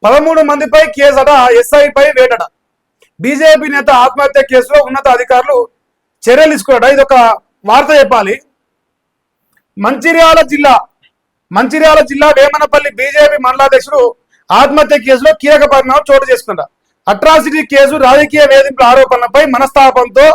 13 మందిపై కేసట, ఎస్ఐపై వేటట. BJP నేత ఆత్మహత్య కేసులో ఉన్నత అధికారులు చర్యలు తీసుకున్నారట. ఇది ఒక వార్త చెప్పాలి. మంచిర్యాల జిల్లా వేమనపల్లి బీజేపీ మండలాధ్యక్షుడు ఆత్మహత్య కేసులో కీలక పరిణామం చోటు చేసుకున్నారు. అట్రాసిటీ కేసు, రాజకీయ వేధింపుల ఆరోపణలపై మనస్తాపంతో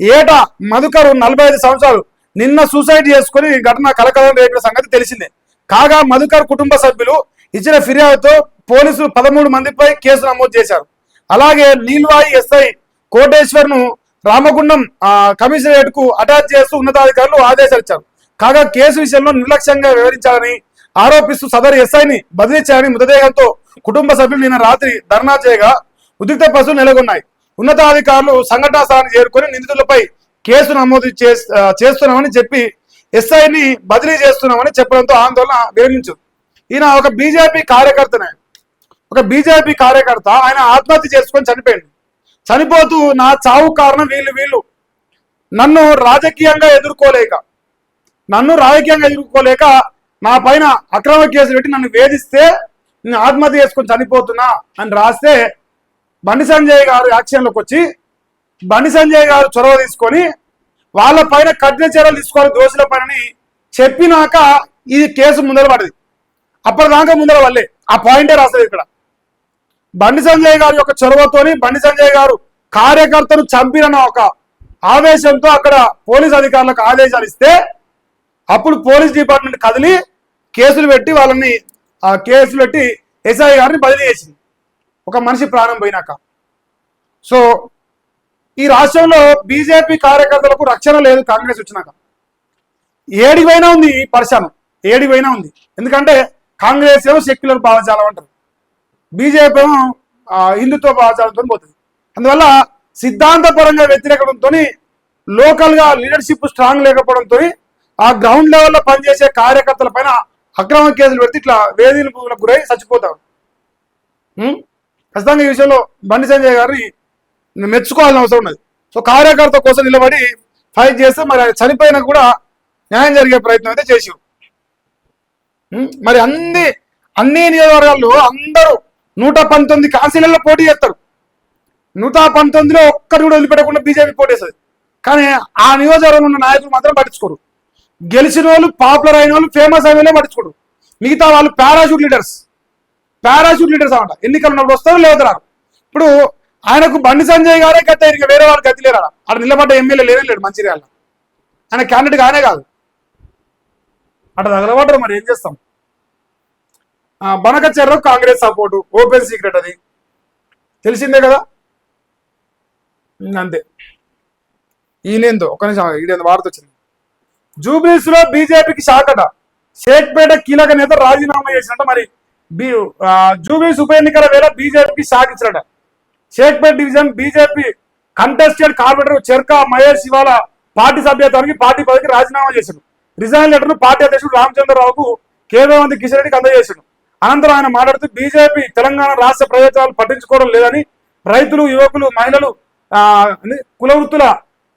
ఏటా మధుకర్ 45 సంవత్సరాలు నిన్న సూసైడ్ చేసుకుని ఘటన కలకలం రేపిన సంగతి తెలిసిందే. కాగా మధుకర్ కుటుంబ సభ్యులు ఇచ్చిన ఫిర్యాదుతో పోలీసులు 13 మందిపై కేసు నమోదు చేశారు. అలాగే నీల్వాయి ఎస్ఐ కోటేశ్వర్ ను రామగుండం కమిషనరేట్ కు అటాచ్ చేస్తూ ఉన్నతాధికారులు ఆదేశాలు ఇచ్చారు. కాగా కేసు విషయంలో నిర్లక్ష్యంగా వ్యవహరించాలని ఆరోపిస్తూ సదరు ఎస్ఐని బదిలీ చేయాలని మృతదేహంతో కుటుంబ సభ్యులు నిన్న రాత్రి ధర్నా చేయగా ఉద్రిక్త పరిస్థితులు నెలకొన్నాయి. ఉన్నతాధికారులు సంఘటనా స్థలానికి చేరుకొని నిందితులపై కేసు నమోదు చేస్తున్నామని చెప్పి ఎస్ఐని బదిలీ చేస్తున్నామని చెప్పడంతో ఆందోళన విరమించారు. ఈయన ఒక బీజేపీ కార్యకర్త ఆయన ఆత్మహత్య చేసుకొని చనిపోయింది. చనిపోతూ నా చావు కారణం వీళ్ళు నన్ను రాజకీయంగా ఎదుర్కోలేక నా పైన అక్రమ కేసులు పెట్టి నన్ను వేధిస్తే నేను ఆత్మహత్య చేసుకొని చనిపోతున్నా అని రాస్తే బండి సంజయ్ గారు యాక్షన్లోకి వచ్చి బండి సంజయ్ గారు చొరవ తీసుకొని వాళ్ళ పైన కఠిన చర్యలు తీసుకోవాలి దోషుల పైన చెప్పినాక ఈ కేసు ముందర పడింది. అప్పటిదాకా ముందర వల్లే ఆ పాయింటే రాస్తుంది. ఇక్కడ బండి సంజయ్ గారి యొక్క చొరవతోని బండి సంజయ్ గారు కార్యకర్తను చంపిన ఒక ఆవేశంతో అక్కడ పోలీస్ అధికారులకు ఆదేశాలు ఇస్తే అప్పుడు పోలీస్ డిపార్ట్మెంట్ కదిలి కేసులు పెట్టి ఎస్ఐ గారిని బదిలీ చేసింది. ఒక మనిషి ప్రాణం పోయినాక. సో ఈ రాష్ట్రంలో బీజేపీ కార్యకర్తలకు రక్షణ లేదు. కాంగ్రెస్ వచ్చినాక ఏడిపోయినా ఉంది ఈ పరిశానం, ఏడిపోయినా ఉంది. ఎందుకంటే కాంగ్రెస్ ఏమో సెక్యులర్ భావజాలం అంటారు, బీజేపీ ఏమో హిందుత్వ భావజాలంతో పోతుంది. అందువల్ల సిద్ధాంతపరంగా వ్యతిరేకంతో లోకల్ గా లీడర్షిప్ స్ట్రాంగ్ లేకపోవడంతో ఆ గ్రౌండ్ లెవెల్లో పనిచేసే కార్యకర్తల పైన అక్రమ కేసులు పెడితే ఇట్లా వేధింపులకు గురై చచ్చిపోతారు. ఖచ్చితంగా ఈ విషయంలో బండి సంజయ్ గారిని మెచ్చుకోవాల్సిన అవసరం ఉన్నది. సో కార్యకర్త కోసం నిలబడి ఫైట్ చేస్తే మరి ఆయన చనిపోయినా కూడా న్యాయం జరిగే ప్రయత్నం అయితే చేసారు. మరి అన్ని నియోజకవర్గాల్లో అందరూ 119 కాన్సిలర్లో పోటీ చేస్తారు. 119లో ఒక్కరు కూడా వదిలిపెట్టకుండా బీజేపీ పోటీ చేస్తుంది. కానీ ఆ నియోజకవర్గంలో ఉన్న నాయకులు మాత్రం పట్టించుకోరు. గెలిచిన వాళ్ళు, పాపులర్ అయిన వాళ్ళు, ఫేమస్ అయిన వాళ్ళే పట్టించుకోరు. మిగతా వాళ్ళు పారాషూట్ లీడర్స్ అన్నమాట. ఎన్నికలు ఉన్నప్పుడు వస్తారు, లేదు రారు. ఇప్పుడు ఆయనకు బండి సంజయ్ గారే గత ఇక వేరే వాళ్ళు గతి లేరా. అక్కడ నిలబడ్డ ఎమ్మెల్యే లేడు మంచిర్యాల. ఆయన క్యాండిడేట్ గానే కాదు, అటు తగలబడ్డారు. మరి ఏం చేస్తాం? బనకచెర్రకు కాంగ్రెస్ సపోర్టు, ఓపెన్ సీక్రెట్, అది తెలిసిందే కదా. అంతే. ఈయనేందో ఒక నిమిషం, ఈడేందో వార్త వచ్చింది. జూబ్లీస్ లో బీజేపీకి షాక్ అట. షేక్పేట కీలక నేత రాజీనామా చేసినట్ట. మరి జూబ్లీస్ ఉప ఎన్నికల వేళ బీజేపీకి షాక్ ఇచ్చినట. Shaikpet division BJP contested corporator Cherka Mahesh ఇవాళ పార్టీ సభ్యత్వానికి పార్టీ పదవికి రాజీనామా చేశాడు. రిజైన్ లెటర్ ను పార్టీ అధ్యక్షుడు రామచంద్రరావుకు కేంద్రమంత్రి కిషన్ రెడ్డికి అందజేశాడు. అనంతరం ఆయన మాట్లాడుతూ బీజేపీ తెలంగాణ రాష్ట్ర ప్రయోజనాలు పట్టించుకోవడం లేదని, రైతులు, యువకులు, మహిళలు, కుల వృత్తుల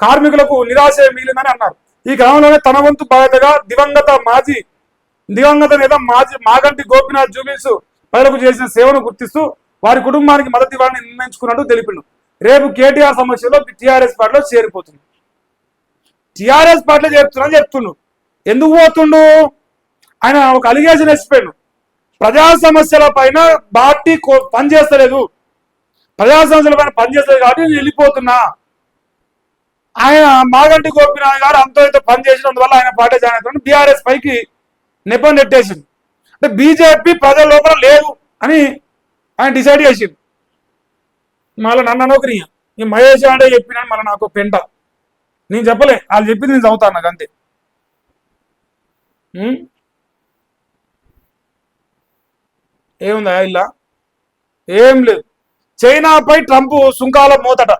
కార్మికులకు నిరాశ మిగిలిందని అన్నారు. ఈ క్రమంలోనే తన వంతు బాధ్యతగా దివంగత నేత మాగంటి గోపీనాథ్ జూబ్లీస్ ప్రజలకు చేసిన సేవను గుర్తిస్తూ వారి కుటుంబానికి మద్దతు ఇవ్వాలని నిర్ణయించుకున్నట్టు తెలిపిండు. రేపు కేటీఆర్ సమస్యలో టీఆర్ఎస్ పార్టీలో చేరిపోతుంది. టీఆర్ఎస్ పార్టీలో చేరుతున్నాను చెప్తుండు. ఎందుకు పోతుండు? ఆయన ఒక అలిగేషన్ వేసిపోయాడు. ప్రజా సమస్యల పైన పార్టీ పనిచేస్తలేదు కాబట్టి నేను వెళ్ళిపోతున్నా. ఆయన మాగంటి గోపీనాథ్ గారు అంతో ఇంతో పనిచేసినందువల్ల ఆయన పార్టీ జాయిన్ అవుతున్నాడు. బీఆర్ఎస్ పైకి నెపం నెట్టేసింది. అంటే బీజేపీ ప్రజల లోపల లేదు అని ఆయన డిసైడ్ చేసింది. మళ్ళీ నన్ను అనుకుని ఈ మహేష్ అంటే చెప్పినాను, మళ్ళీ నాకు పెంట. నేను చెప్పలే, వాళ్ళు చెప్పింది నేను చదువుతాను. నాకు అంతే. ఏముందా ఇలా? ఏం లేదు. చైనాపై ట్రంప్ సుంకాల మోతట.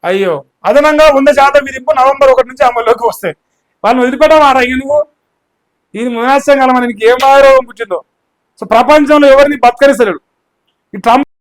అయ్యో, అదనంగా 100% విధింపు నవంబర్ 1 నుంచి అమల్లోకి వస్తాయి. వాళ్ళని వదిలిపెట్టమారా నువ్వు? ఇది మునాశం కల మనకి ఏం రోగం పుట్టిందో. సో ప్రపంచంలో ఎవరిని బతకరిస్తలేడు. ఈ ట్రంప్